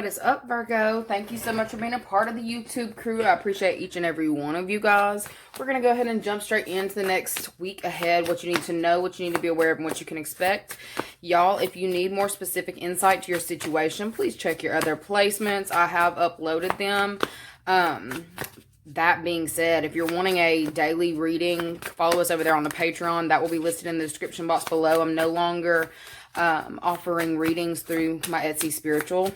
What is up, Virgo? Thank you so much for being a part of the YouTube crew. I appreciate each and every one of you guys. We're going to go ahead and jump straight into the next week ahead. What you need to know, what you need to be aware of, and what you can expect. Y'all, if you need more specific insight to your situation, please check your other placements. I have uploaded them. That being said, if you're wanting a daily reading, follow us over there on the Patreon. That will be listed in the description box below. I'm no longer offering readings through my Etsy spiritual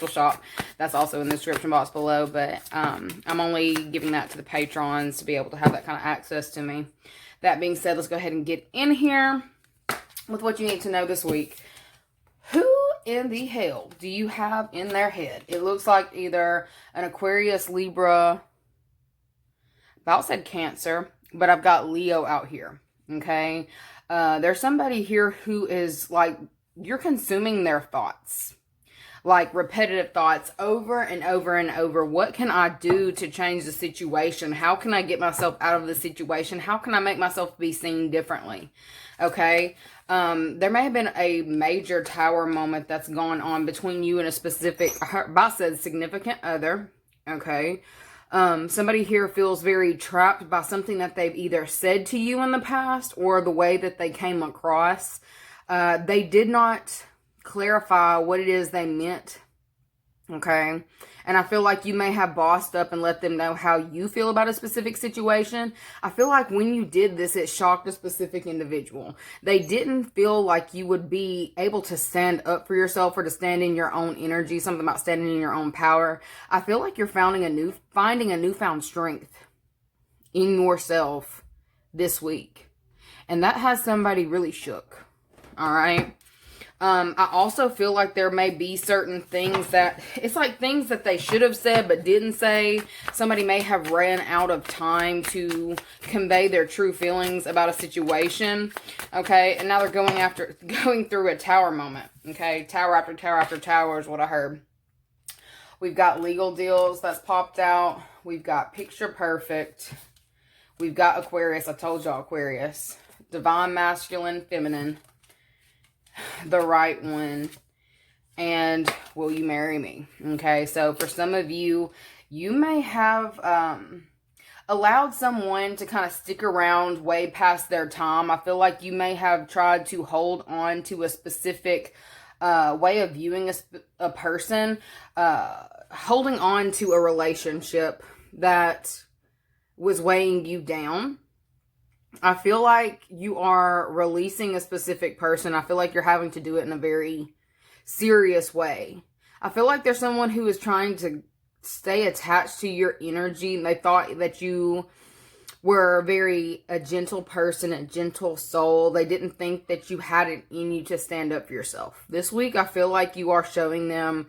shop. That's also in the description box below, but I'm only giving that to the patrons to be able to have that kind of access to me. That being said, let's go ahead and get in here with what you need to know this week. Who in the hell do you have in their head? It looks like either an Aquarius, Libra, about said Cancer, but I've got Leo out here, okay? There's somebody here who is like, you're consuming their thoughts. Like repetitive thoughts over and over and over. What can I do to change the situation? How can I get myself out of the situation? How can I make myself be seen differently? Okay. There may have been a major tower moment that's gone on between you and a specific, I said significant other. Okay. Somebody here feels very trapped by something that they've either said to you in the past or the way that they came across. They did not clarify what it is they meant, okay? And I feel like you may have bossed up and let them know how you feel about a specific situation. I feel like when you did this, it shocked a specific individual. They didn't feel like you would be able to stand up for yourself or to stand in your own energy, something about standing in your own power. I feel like you're finding a newfound strength in yourself this week. And that has somebody really shook, all right? I also feel like there may be certain things that, it's like things that they should have said but didn't say. Somebody may have ran out of time to convey their true feelings about a situation, okay? And now they're going through a tower moment, okay? Tower after tower after tower is what I heard. We've got legal deals that's popped out. We've got picture perfect. We've got Aquarius. I told y'all Aquarius. Divine masculine, feminine. The right one, and will you marry me? Okay, so for some of you, you may have allowed someone to kind of stick around way past their time. I feel like you may have tried to hold on to a specific way of viewing a person, holding on to a relationship that was weighing you down. I feel like you are releasing a specific person. I feel like you're having to do it in a very serious way. I feel like there's someone who is trying to stay attached to your energy. And they thought that you were a gentle person, a gentle soul. They didn't think that you had it in you to stand up for yourself. This week, I feel like you are showing them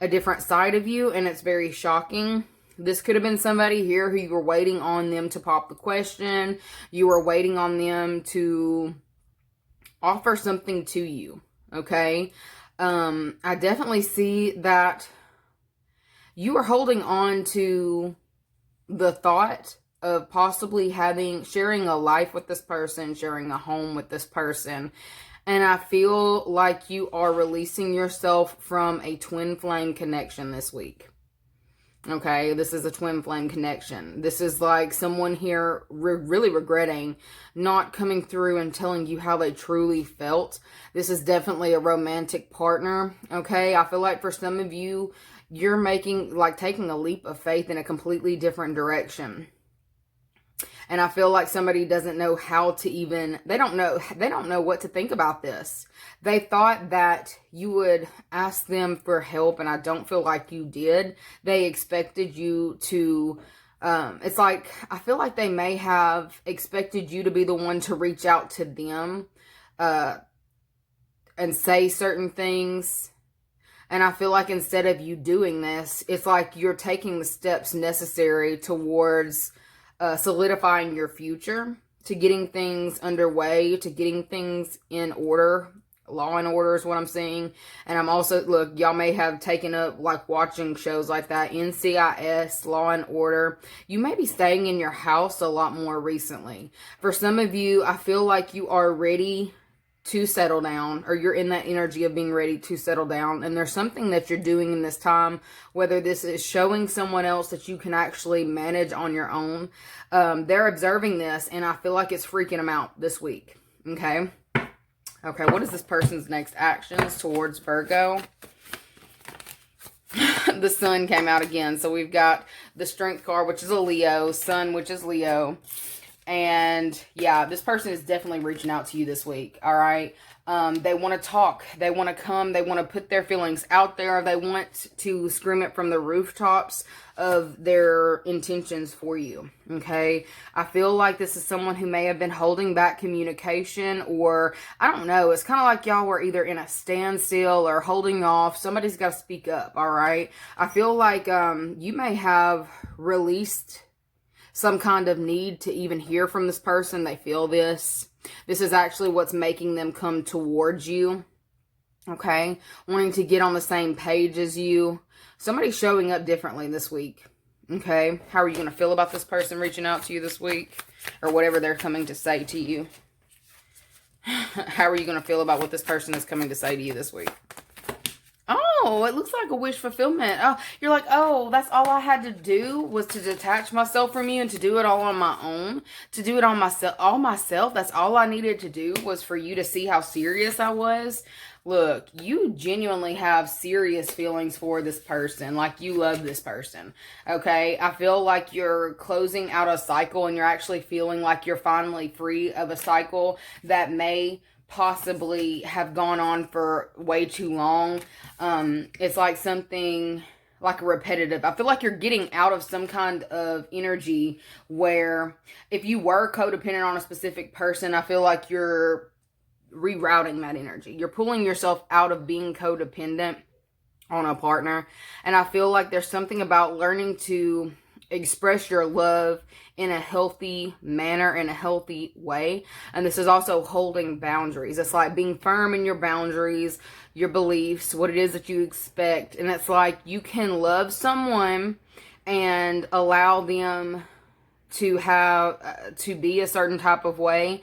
a different side of you, and it's very shocking. This could have been somebody here who you were waiting on them to pop the question. You were waiting on them to offer something to you, okay? I definitely see that you are holding on to the thought of possibly sharing a life with this person, sharing a home with this person. And I feel like you are releasing yourself from a twin flame connection this week. Okay, this is a twin flame connection. This is like someone here really regretting not coming through and telling you how they truly felt. This is definitely a romantic partner, okay? I feel like for some of you, you're taking a leap of faith in a completely different direction. And I feel like somebody doesn't know how to they don't know what to think about this. They thought that you would ask them for help, and I don't feel like you did. They expected you to, it's like, I feel like they may have expected you to be the one to reach out to them, and say certain things. And I feel like instead of you doing this, it's like you're taking the steps necessary towards solidifying your future, to getting things underway, to getting things in order. Law and Order is what I'm seeing. And I'm also, look, y'all may have taken up like watching shows like that, NCIS, Law and Order. You may be staying in your house a lot more recently. For some of you, I feel like you are ready to settle down, or you're in that energy of being ready to settle down. And there's something that you're doing in this time, whether this is showing someone else that you can actually manage on your own. They're observing this, and I feel like it's freaking them out this week. Okay. Okay. What is this person's next actions towards Virgo? The Sun came out again. So we've got the Strength card, which is a Leo, Sun, which is Leo. And yeah, this person is definitely reaching out to you this week. All right. They want to talk. They want to come. They want to put their feelings out there. They want to scream it from the rooftops of their intentions for you. Okay. I feel like this is someone who may have been holding back communication, or I don't know. It's kind of like y'all were either in a standstill or holding off. Somebody's got to speak up. All right. I feel like, you may have released some kind of need to even hear from this person. They feel this. This is actually what's making them come towards you. Okay. Wanting to get on the same page as you. Somebody's showing up differently this week. Okay. How are you going to feel about this person reaching out to you this week? Or whatever they're coming to say to you. How are you going to feel about what this person is coming to say to you this week? Oh, it looks like a wish fulfillment. Oh, you're like, oh, that's all I had to do was to detach myself from you and to do it all on my own. To do it on myself. That's all I needed to do was for you to see how serious I was. Look, you genuinely have serious feelings for this person. Like, you love this person. Okay? I feel like you're closing out a cycle, and you're actually feeling like you're finally free of a cycle that may possibly have gone on for way too long. It's like something like a repetitive. I feel like you're getting out of some kind of energy where if you were codependent on a specific person, I feel like you're rerouting that energy. You're pulling yourself out of being codependent on a partner. And I feel like there's something about learning to express your love in a healthy manner, in a healthy way. And this is also holding boundaries. It's like being firm in your boundaries, your beliefs, what it is that you expect. And it's like you can love someone and allow them to have to be a certain type of way.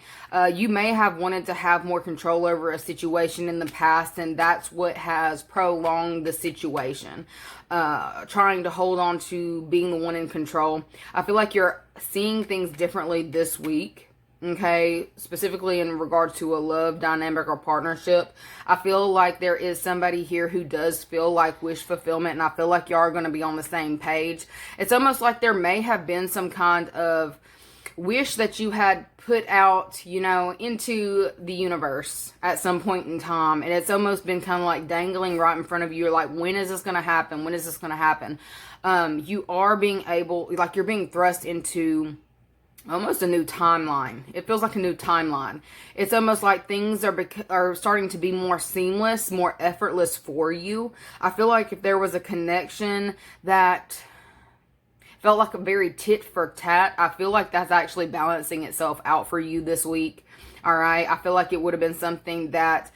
You may have wanted to have more control over a situation in the past, and that's what has prolonged the situation. Trying to hold on to being the one in control. I feel like you're seeing things differently this week. Okay, specifically in regards to a love dynamic or partnership. I feel like there is somebody here who does feel like wish fulfillment, and I feel like you are going to be on the same page. It's almost like there may have been some kind of wish that you had put out, you know, into the universe at some point in time, and it's almost been kind of like dangling right in front of you. You're like, when is this going to happen? When is this going to happen? You are being able, like, you're being thrust into almost a new timeline. It feels like a new timeline. It's almost like things are starting to be more seamless, more effortless for you. I feel like if there was a connection that felt like a very tit for tat, I feel like that's actually balancing itself out for you this week. All right. I feel like it would have been something that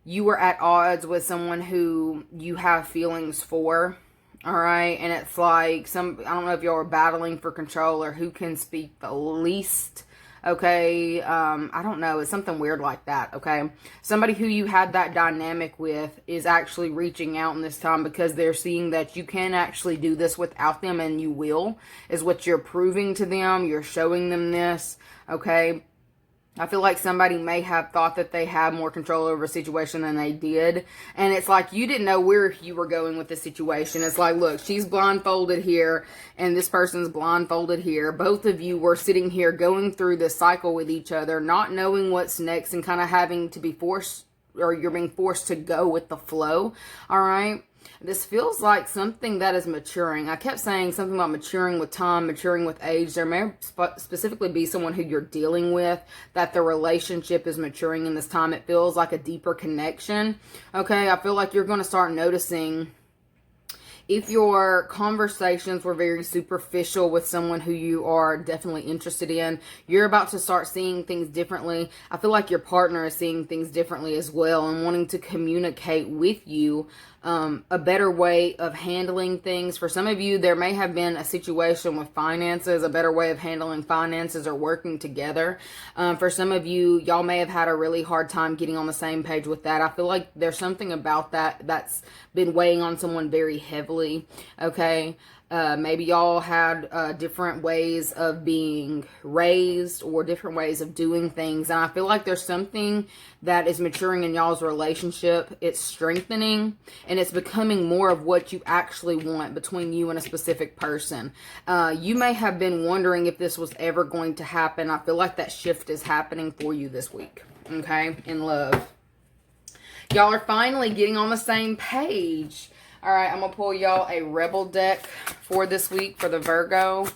you were at odds with someone who you have feelings for. All right. And it's like I don't know if y'all are battling for control or who can speak the least. Okay. I don't know. It's something weird like that. Okay. Somebody who you had that dynamic with is actually reaching out in this time because they're seeing that you can actually do this without them, and you will, is what you're proving to them. You're showing them this. Okay. I feel like somebody may have thought that they had more control over a situation than they did. And it's like you didn't know where you were going with the situation. It's like, look, she's blindfolded here and this person's blindfolded here. Both of you were sitting here going through this cycle with each other, not knowing what's next and kind of having to be forced, or you're being forced to go with the flow. All right. This feels like something that is maturing. I kept saying something about maturing with time, maturing with age. There may specifically be someone who you're dealing with that the relationship is maturing in this time. It feels like a deeper connection. Okay, I feel like you're going to start noticing If your conversations were very superficial with someone who you are definitely interested in, you're about to start seeing things differently. I feel like your partner is seeing things differently as well and wanting to communicate with you a better way of handling things. For some of you, there may have been a situation with finances, a better way of handling finances or working together. For some of you, y'all may have had a really hard time getting on the same page with that. I feel like there's something about that that's been weighing on someone very heavily, okay? Maybe y'all had different ways of being raised or different ways of doing things. And I feel like there's something that is maturing in y'all's relationship. It's strengthening and it's becoming more of what you actually want between you and a specific person. You may have been wondering if this was ever going to happen. I feel like that shift is happening for you this week, okay, in love. Y'all are finally getting on the same page. All right, I'm going to pull y'all a Rebel deck for this week for the Virgo.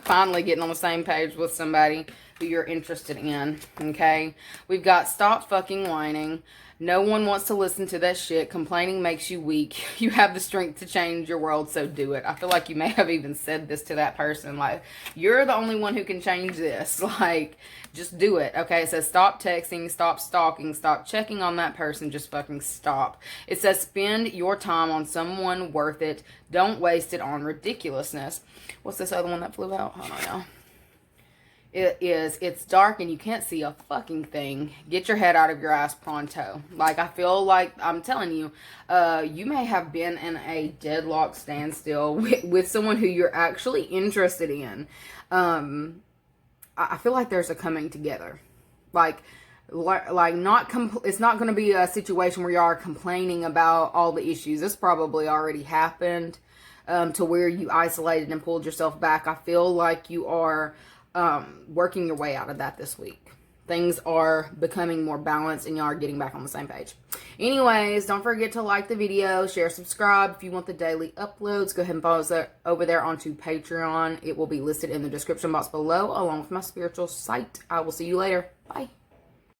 Finally getting on the same page with somebody who you're interested in, okay? We've got stop fucking whining. No one wants to listen to that shit. Complaining makes you weak. You have the strength to change your world, so do it. I feel like you may have even said this to that person. Like, you're the only one who can change this. Like, just do it, okay? It says stop texting, stop stalking, stop checking on that person. Just fucking stop. It says spend your time on someone worth it. Don't waste it on ridiculousness. What's this other one that flew out? Hold on, y'all. It's dark and you can't see a fucking thing. Get your head out of your ass pronto. Like, I feel like, I'm telling you, you may have been in a deadlock standstill with someone who you're actually interested in. I feel like there's a coming together. It's not going to be a situation where you are complaining about all the issues. This probably already happened, to where you isolated and pulled yourself back. I feel like you are working your way out of that this week. Things are becoming more balanced and y'all are getting back on the same page. Anyways, don't forget to like the video, share, subscribe. If you want the daily uploads, go ahead and follow us over there onto Patreon. It will be listed in the description box below along with my spiritual site. I will see you later. Bye.